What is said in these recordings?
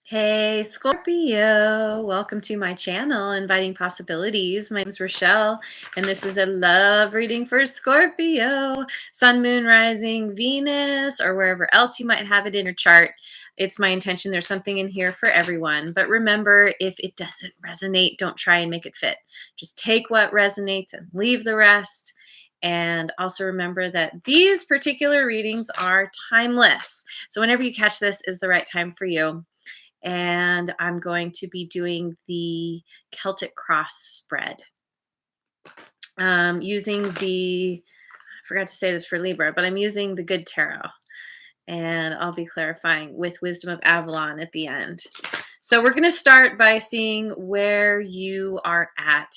Hey, Scorpio. Welcome to my channel, Inviting Possibilities. My name is Rochelle, and this is a love reading for Scorpio, Sun, Moon, Rising, Venus, or wherever else you might have it in your chart. It's my intention. There's something in here for everyone. But remember, if it doesn't resonate, don't try and make it fit. Just take what resonates and leave the rest. And also remember that these particular readings are timeless. So whenever you catch this is the right time for you. And I'm going to be doing the Celtic cross spread using I forgot to say this for Libra, but I'm using the Good Tarot, and I'll be clarifying with Wisdom of Avalon at the end. So we're going to start by seeing where you are at.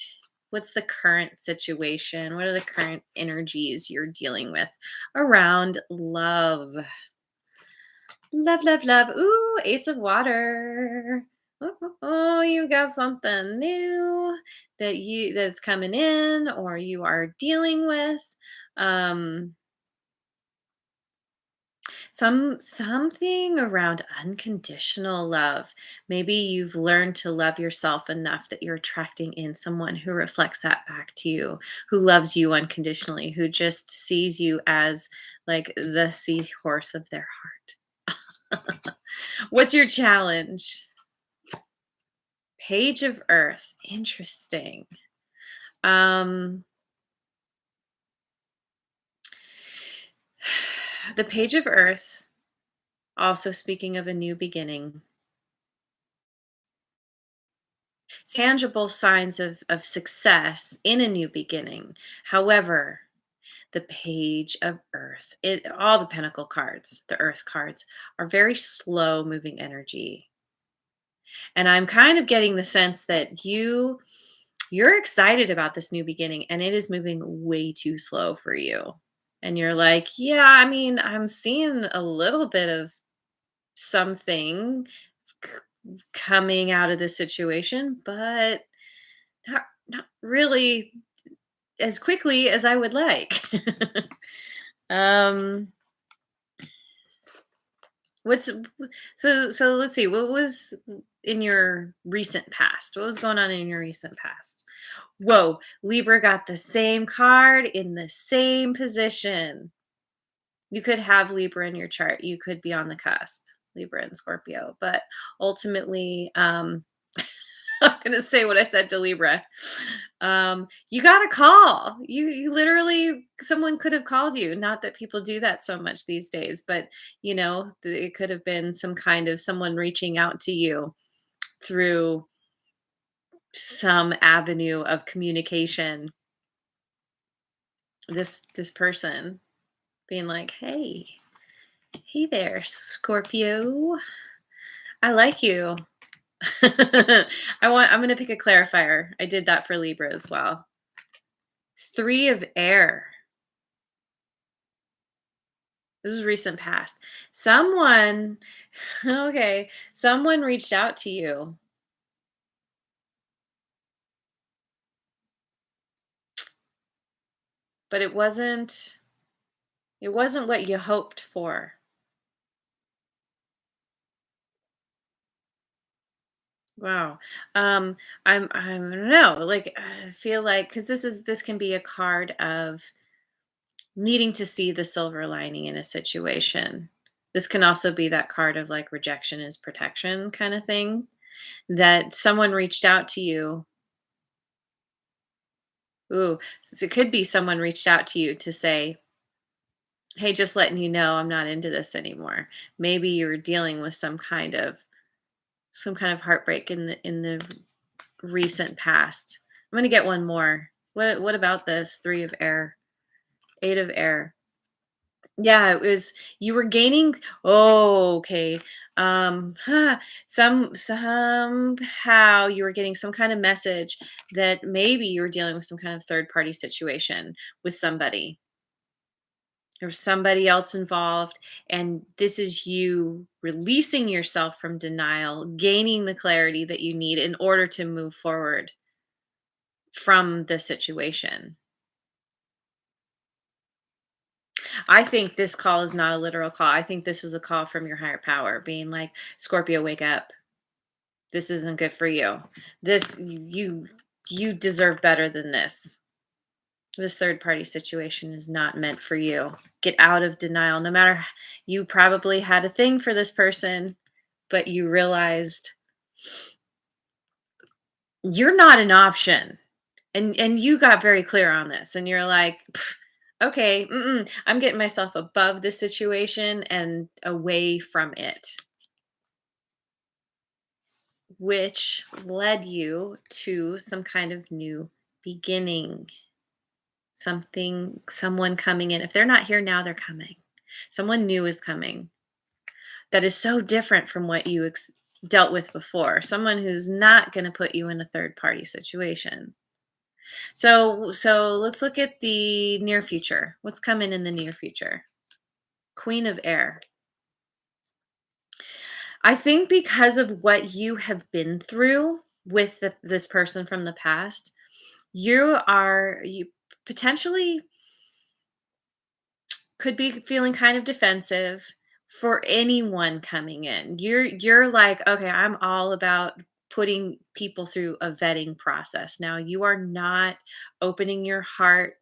What's the current situation? What are the current energies you're dealing with around love? Love, love, love. Ooh, Ace of Water. Oh, you got something new that's coming in or you are dealing with. Um something around unconditional love. Maybe you've learned to love yourself enough that you're attracting in someone who reflects that back to you, who loves you unconditionally, who just sees you as like the seahorse of their heart. What's your challenge? Page of Earth. Interesting. Um, the Page of Earth, also speaking of a new beginning, tangible signs of success in a new beginning. However, the Page of Earth, all the Pentacle cards, the Earth cards, are very slow moving energy. And I'm kind of getting the sense that you're excited about this new beginning and it is moving way too slow for you. And you're like, yeah, I mean, I'm seeing a little bit of something coming out of this situation, but not really as quickly as I would like. um what's so let's see, what was in your recent past? What was going on in your recent past? Whoa, Libra got the same card in the same position. You could have Libra in your chart. You could be on the cusp, Libra and Scorpio. But ultimately, I'm going to say what I said to Libra. You got a call. You literally, someone could have called you. Not that people do that so much these days, but it could have been some kind of someone reaching out to you through some avenue of communication. This person being like, hey there, Scorpio. I like you. I'm going to pick a clarifier. I did that for Libra as well. 3 of air. This is recent past. Someone okay, someone reached out to you. But it wasn't what you hoped for. Wow. I don't know. Like I feel like cuz this can be a card of needing to see the silver lining in a situation. This can also be that card of like rejection is protection kind of thing, that someone reached out to you. Ooh, so it could be someone reached out to you to say, "Hey, just letting you know I'm not into this anymore." Maybe you were dealing with some kind of heartbreak in the recent past. I'm going to get one more. What about this 3 of air? 8 of air. Yeah, it was you were gaining. Oh, okay. Somehow you were getting some kind of message that maybe you were dealing with some kind of third party situation with somebody. There's somebody else involved, and this is you releasing yourself from denial, gaining the clarity that you need in order to move forward from the situation. I think this call is not a literal call. I think this was a call from your higher power being like, Scorpio, wake up. This isn't good for you. This you deserve better than this. This third party situation is not meant for you. Get out of denial. No matter you probably had a thing for this person, but you realized you're not an option. And you got very clear on this and you're like, "Pff, okay, I'm getting myself above this situation and away from it," which led you to some kind of new beginning. Someone coming in. If they're not here now, they're coming. Someone new is coming that is so different from what you dealt with before. Someone who's not going to put you in a third party situation. So let's look at the near future. What's coming in the near future? Queen of Air. I think because of what you have been through with this person from the past, you potentially could be feeling kind of defensive for anyone coming in. You're like, "Okay, I'm all about putting people through a vetting process." Now, you are not opening your heart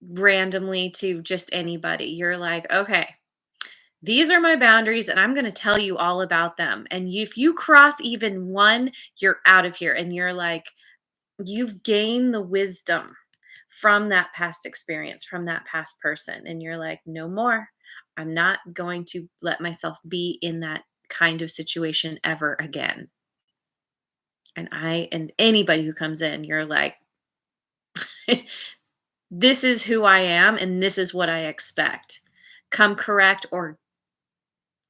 randomly to just anybody. You're like, "Okay, these are my boundaries and I'm going to tell you all about them. And if you cross even one, you're out of here." And you're like, you've gained the wisdom from that past experience, from that past person. And you're like, no more. I'm not going to let myself be in that kind of situation ever again. And anybody who comes in, you're like, this is who I am and this is what I expect. Come correct or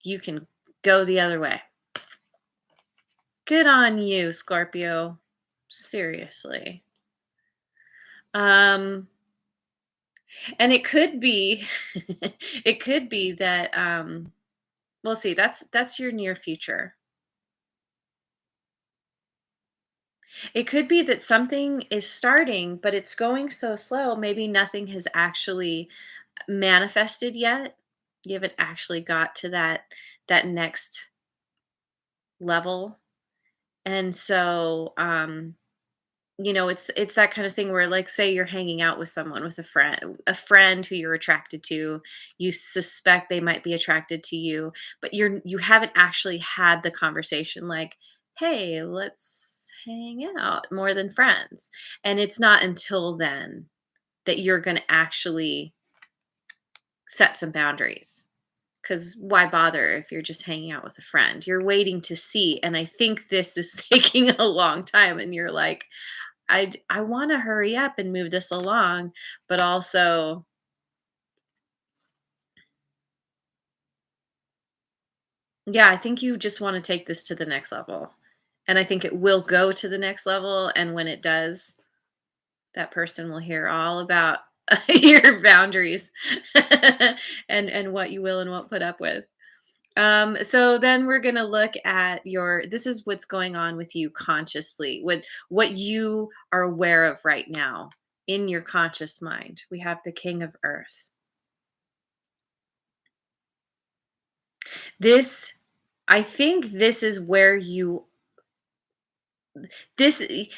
you can go the other way. Good on you, Scorpio. Seriously. Um and it could be it could be that we'll see, that's your near future. It could be that something is starting, but it's going so slow, maybe nothing has actually manifested yet. You haven't actually got to that next level. And so it's that kind of thing where, like, say you're hanging out with someone, with a friend who you're attracted to. You suspect they might be attracted to you, but you haven't actually had the conversation like, "Hey, let's hang out more than friends." And it's not until then that you're going to actually set some boundaries. Because why bother if you're just hanging out with a friend? You're waiting to see. And I think this is taking a long time. And you're like, I wanna hurry up and move this along, but also, yeah, I think you just wanna take this to the next level, and I think it will go to the next level, and when it does, that person will hear all about your boundaries and what you will and won't put up with. So then we're gonna look at this is what's going on with you consciously, what you are aware of right now in your conscious mind. We have the King of Earth. This I think this is where you this th-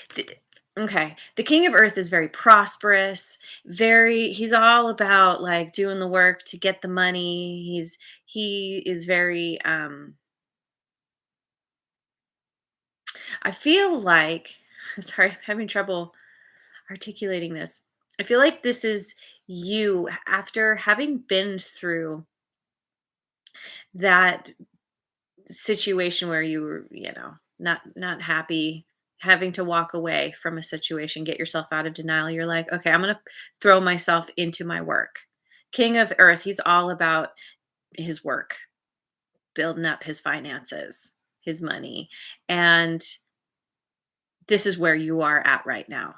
okay, the King of Earth is very prosperous, he's all about like doing the work to get the money. He is very I feel like sorry, I'm having trouble articulating this. I feel like this is you after having been through that situation where you were, not happy, having to walk away from a situation, get yourself out of denial. You're like, okay, I'm going to throw myself into my work. King of Earth, he's all about his work, building up his finances, his money. And this is where you are at right now.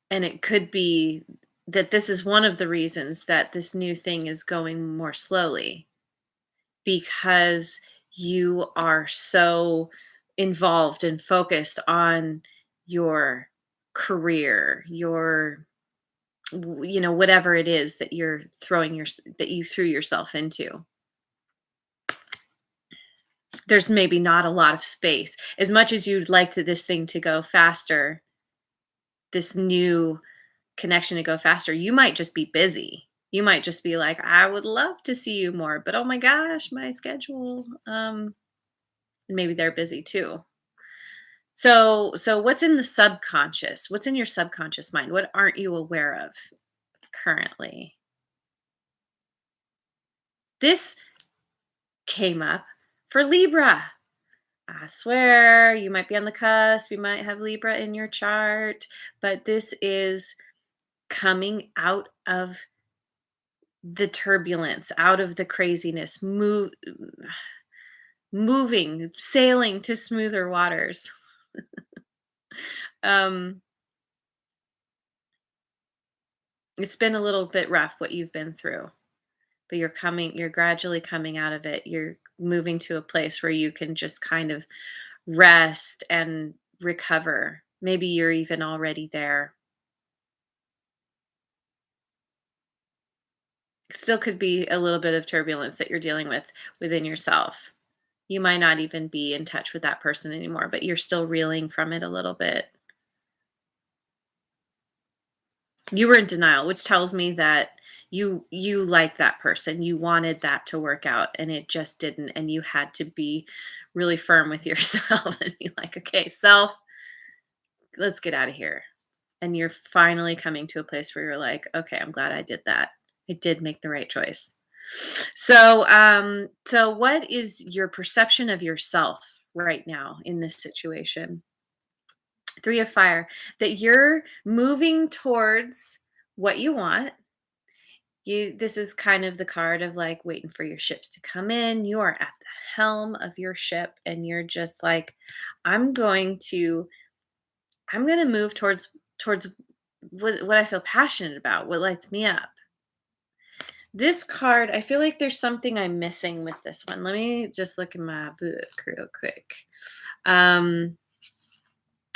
And it could be that this is one of the reasons that this new thing is going more slowly, because you are so involved and focused on your career, whatever it is that that you threw yourself into. There's maybe not a lot of space. As much as you'd like to this thing to go faster, this new connection to go faster, you might just be busy. You might just be like, "I would love to see you more, but oh my gosh, my schedule." And maybe they're busy too. So what's in the subconscious? What's in your subconscious mind? What aren't you aware of currently? This came up for Libra. I swear you might be on the cusp. You might have Libra in your chart, but this is coming out of the turbulence, out of the craziness, moving, sailing to smoother waters. Um, it's been a little bit rough what you've been through, but you're gradually coming out of it. You're moving to a place where you can just kind of rest and recover. Maybe you're even already there. Still could be a little bit of turbulence that you're dealing with within yourself. You might not even be in touch with that person anymore, but you're still reeling from it a little bit. You were in denial, which tells me that you like that person. You wanted that to work out and it just didn't, and you had to be really firm with yourself and be like, "Okay, self, let's get out of here." And you're finally coming to a place where you're like, "Okay, I'm glad I did that. I did make the right choice." So what is your perception of yourself right now in this situation? Three of fire, that you're moving towards what you want. This is kind of the card of like waiting for your ships to come in. You are at the helm of your ship and you're just like, I'm going to I'm going to move towards what I feel passionate about, what lights me up. This card, I feel like there's something I'm missing with this one. Let me just look in my book real quick. Um,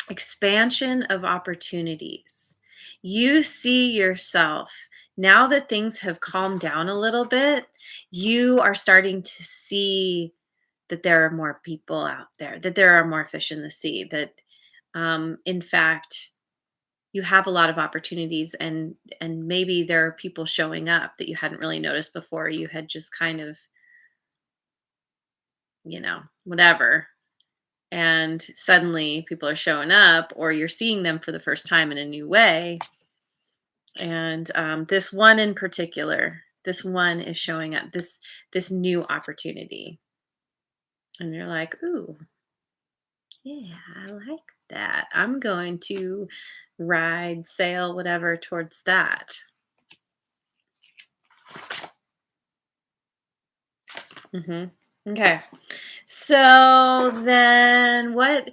Expansion of opportunities. You see yourself now that things have calmed down a little bit, you are starting to see that there are more people out there, that there are more fish in the sea, that in fact, you have a lot of opportunities and maybe there are people showing up that you hadn't really noticed before. You had just kind of, whatever. And suddenly people are showing up or you're seeing them for the first time in a new way. And this one in particular, this one is showing up, this new opportunity. And you're like, ooh, yeah, I like that. I'm going to ride, sail, whatever towards that. Hmm. Okay. So then what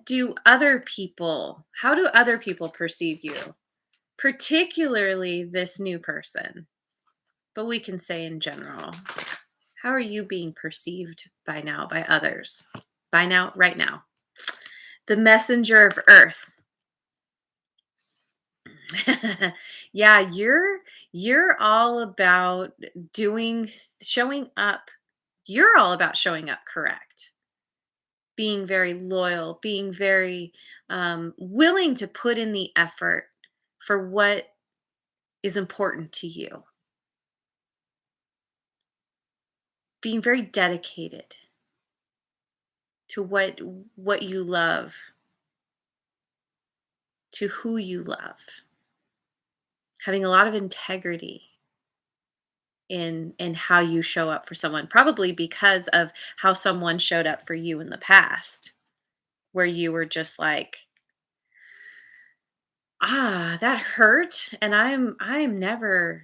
do other people, how do other people perceive you? Particularly this new person, but we can say in general. How are you being perceived by now by others? By now, right now. The messenger of earth. Yeah, you're all about showing up. You're all about showing up correct. Being very loyal, being very willing to put in the effort for what is important to you. Being very dedicated to what you love, to who you love. Having a lot of integrity in how you show up for someone, probably because of how someone showed up for you in the past, where you were just like, ah, that hurt, and I'm never,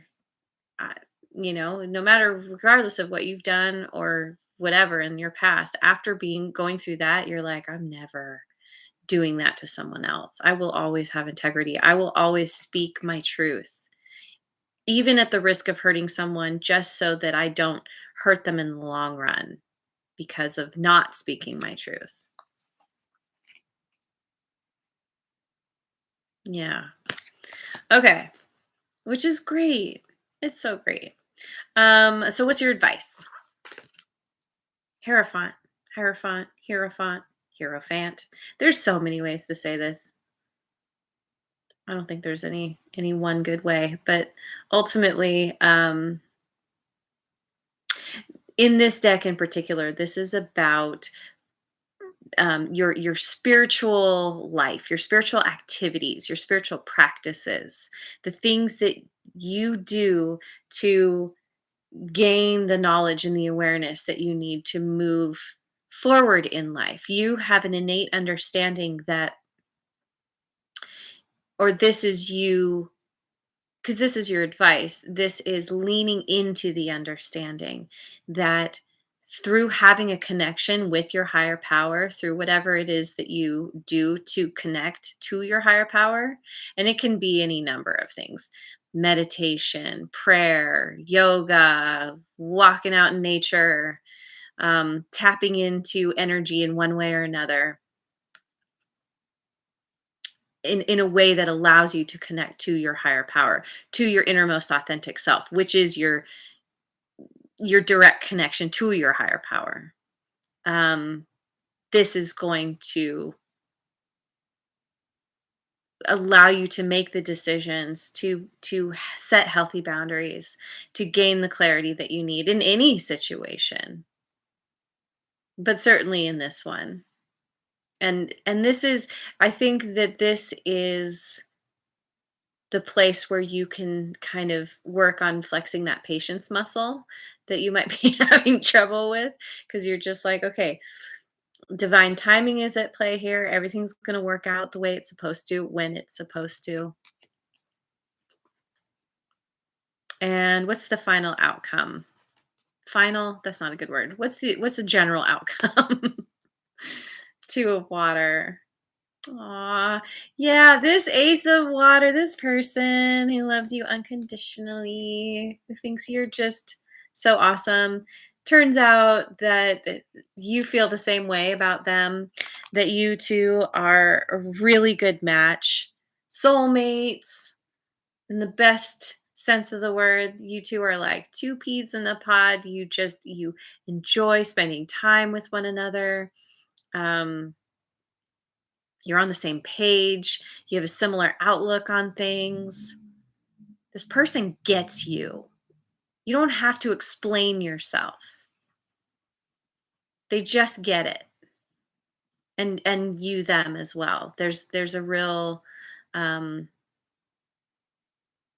I, no matter, regardless of what you've done or whatever in your past, after being going through that, you're like, I'm never doing that to someone else. I will always have integrity. I will always speak my truth, even at the risk of hurting someone, just so that I don't hurt them in the long run because of not speaking my truth. Yeah. Okay. Which is great. It's so great. So what's your advice? Hierophant. Hierophant, Hierophant. There's so many ways to say this. I don't think there's any one good way, but ultimately, in this deck in particular, this is about your spiritual life, your spiritual activities, your spiritual practices, the things that you do to gain the knowledge and the awareness that you need to move forward in life. You have an innate understanding that, or this is you, because this is your advice. This is leaning into the understanding that through having a connection with your higher power, through whatever it is that you do to connect to your higher power, and it can be any number of things: meditation, prayer, yoga, walking out in nature, tapping into energy in one way or another, in a way that allows you to connect to your higher power, to your innermost authentic self, which is your direct connection to your higher power. um, this is going to allow you to make the decisions to set healthy boundaries, to gain the clarity that you need in any situation, but certainly in this one. And this is, I think that this is the place where you can kind of work on flexing that patience muscle that you might be having trouble with, because you're just like, okay, divine timing is at play here. Everything's going to work out the way it's supposed to, when it's supposed to. And what's the final outcome? Final, that's not a good word. What's the general outcome? Two of water. Aw, yeah, this Ace of Water, this person who loves you unconditionally, who thinks you're just so awesome. Turns out that you feel the same way about them, that you two are a really good match. Soulmates, in the best sense of the word. You two are like two peas in a pod. You enjoy spending time with one another. Um, you're on the same page. You have a similar outlook on things. This person gets you. You don't have to explain yourself. They just get it. And you them as well. There's a real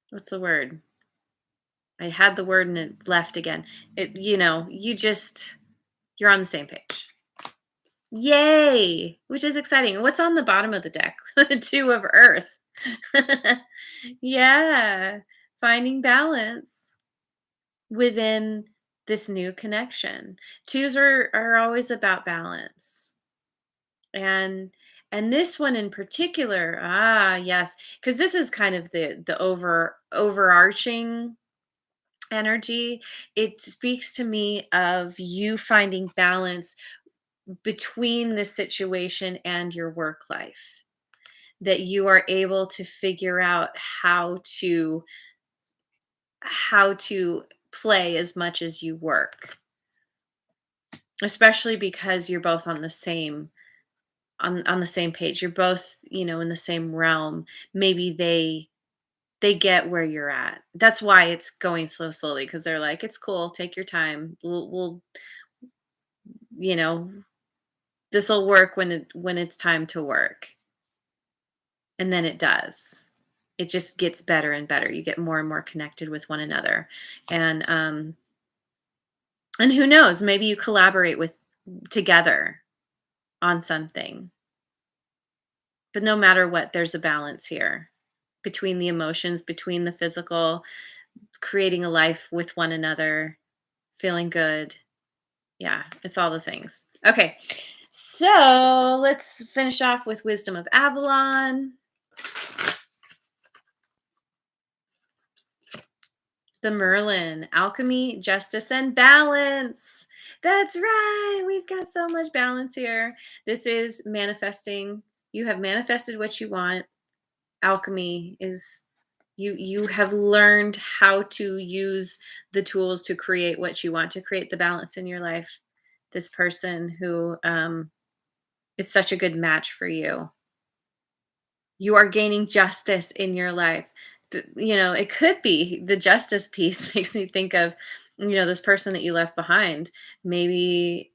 what's the word? I had the word and it left again. You're on the same page. Yay! Which is exciting. What's on the bottom of the deck? The two of Earth. Yeah, finding balance within this new connection. Twos are always about balance. And this one in particular, yes, because this is kind of the overarching energy. It speaks to me of you finding balance between the situation and your work life, that you are able to figure out how to play as much as you work, especially because you're both on the same page. You're both, in the same realm. Maybe they get where you're at. That's why it's going so slowly, because they're like, it's cool, take your time. We'll you know this will work when it's time to work. And then it does. It just gets better and better. You get more and more connected with one another. And who knows, maybe you collaborate with together on something. But no matter what, there's a balance here between the emotions, between the physical, creating a life with one another, feeling good. Yeah, it's all the things. Okay. So let's finish off with Wisdom of Avalon. The Merlin, alchemy, justice, and balance. That's right. We've got so much balance here. This is manifesting. You have manifested what you want. Alchemy is you have learned how to use the tools to create what you want, to create the balance in your life this person who is such a good match for you. You are gaining justice in your life. It could be the justice piece makes me think of, this person that you left behind. Maybe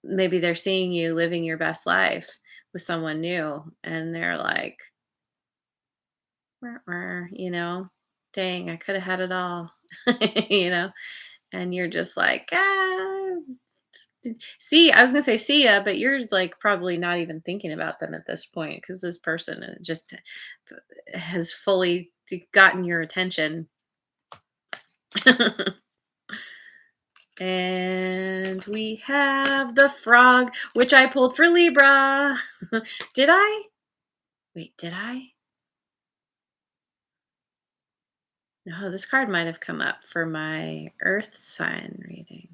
they're seeing you living your best life with someone new and they're like, "Mer, mer," dang, I could have had it all, you know, and you're just like, ah. See, I was gonna say see ya, but you're like probably not even thinking about them at this point because this person just has fully gotten your attention. And we have the frog, which I pulled for Libra. Did I? Wait, did I? No, this card might have come up for my earth sign reading.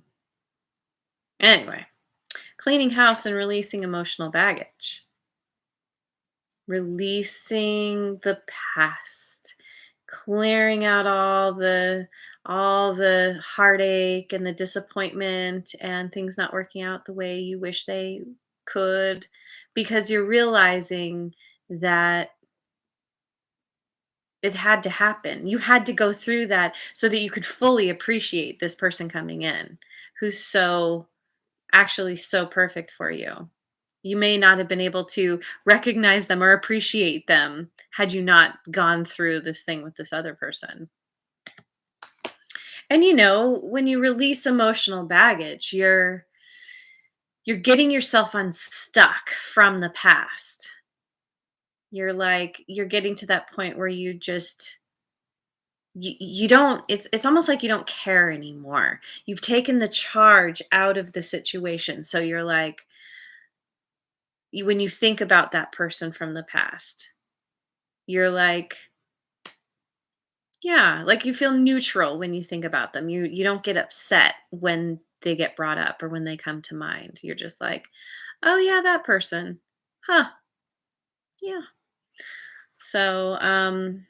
Anyway, cleaning house and releasing emotional baggage. Releasing the past, clearing out all the heartache and the disappointment and things not working out the way you wish they could, because you're realizing that it had to happen. You had to go through that so that you could fully appreciate this person coming in who's actually so perfect for you. You may not have been able to recognize them or appreciate them had you not gone through this thing with this other person. And when you release emotional baggage, you're getting yourself unstuck from the past. You're getting to that point where you don't, it's almost like you don't care anymore. You've taken the charge out of the situation. So you're like, when you think about that person from the past, you're like, yeah, like you feel neutral when you think about them. You don't get upset when they get brought up or when they come to mind. You're just like, "Oh yeah, that person. Huh. Yeah." So, and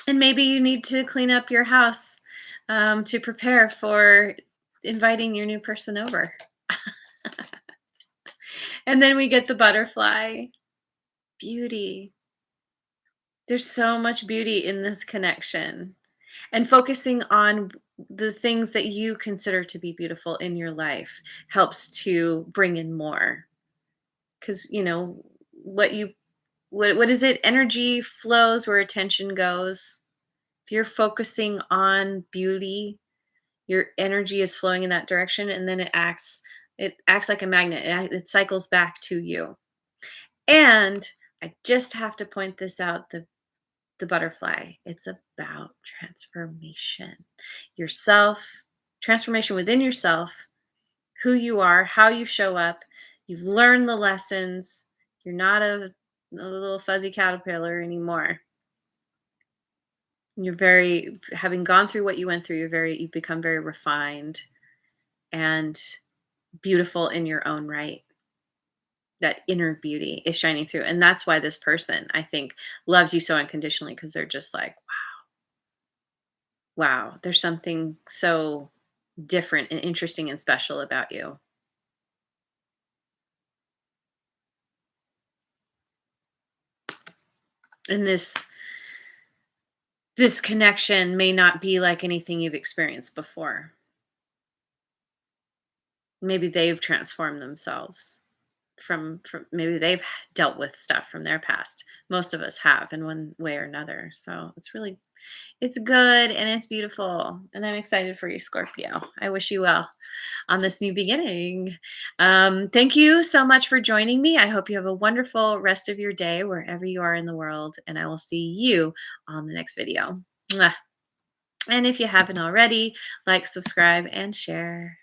maybe you need to clean up your house to prepare for inviting your new person over. And then we get the butterfly. Beauty. There's so much beauty in this connection. And focusing on the things that you consider to be beautiful in your life helps to bring in more. Because, what you what is it? Energy flows where attention goes. If you're focusing on beauty, your energy is flowing in that direction and then it acts like a magnet. It cycles back to you. And I just have to point this out, the butterfly. It's about transformation. Yourself, transformation within yourself, who you are, how you show up. You've learned the lessons. You're not a little fuzzy caterpillar anymore. You're having gone through what you went through, you've become very refined and beautiful in your own right. That inner beauty is shining through. And that's why this person, I think, loves you so unconditionally because they're just like, wow, there's something so different and interesting and special about you. And this connection may not be like anything you've experienced before. Maybe they've transformed themselves from maybe they've dealt with stuff from their past. Most of us have in one way or another. So it's good and it's beautiful. And I'm excited for you, Scorpio. I wish you well on this new beginning. Thank you so much for joining me. I hope you have a wonderful rest of your day wherever you are in the world. And I will see you on the next video. Mwah. And if you haven't already, like, subscribe, and share.